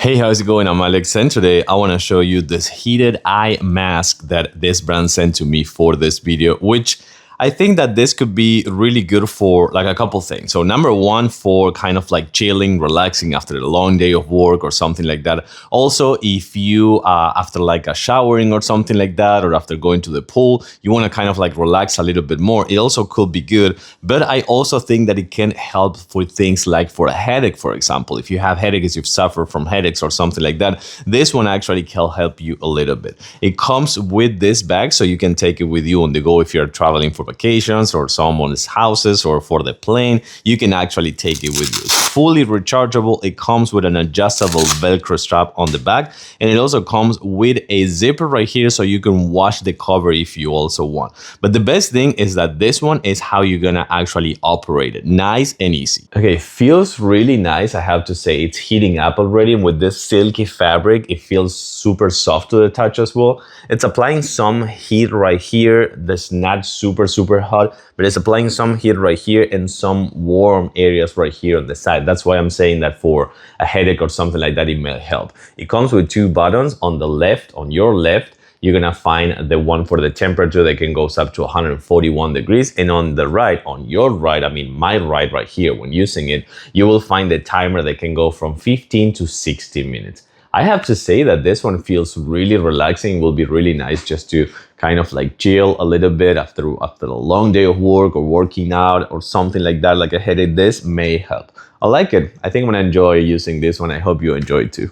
Hey, how's it going? I'm Alex, and today I want to show you this heated eye mask that this brand sent to me for this video, which I think that this could be really good for like a couple things. So number one, for kind of like chilling, relaxing after a long day of work or something like that. Also, if you, after like a showering or something like that, or after going to the pool, you want to kind of like relax a little bit more, it also could be good. But I also think that it can help for things like for a headache, for example. If you have headaches, you've suffered from headaches or something like that, this one actually can help you a little bit. It comes with this bag, so you can take it with you on the go if you're traveling for vacations or someone's houses or for the plane. You can actually take it with you. It's fully rechargeable. It comes with an adjustable Velcro strap on the back, and it also comes with a zipper right here so you can wash the cover if you also want. But the best thing is that this one is how you're gonna actually operate it. Nice and easy. Okay, feels really nice. I have to say, it's heating up already with this silky fabric. It feels super soft to the touch as well. It's applying some heat right here. That's not super hot, but it's applying some heat right here and some warm areas right here on the side. That's why I'm saying that for a headache or something like that, it may help. It comes with two buttons. On the left, on your left, you're gonna find the one for the temperature that can goes up to 141 degrees. And on the right, on your right, I mean my right here, when using it, you will find the timer that can go from 15 to 60 minutes. I have to say that this one feels really relaxing. It will be really nice just to kind of like chill a little bit after a long day of work or working out or something like that, like a headache. This may help. I like it. I think I'm gonna enjoy using this one. I hope you enjoy it too.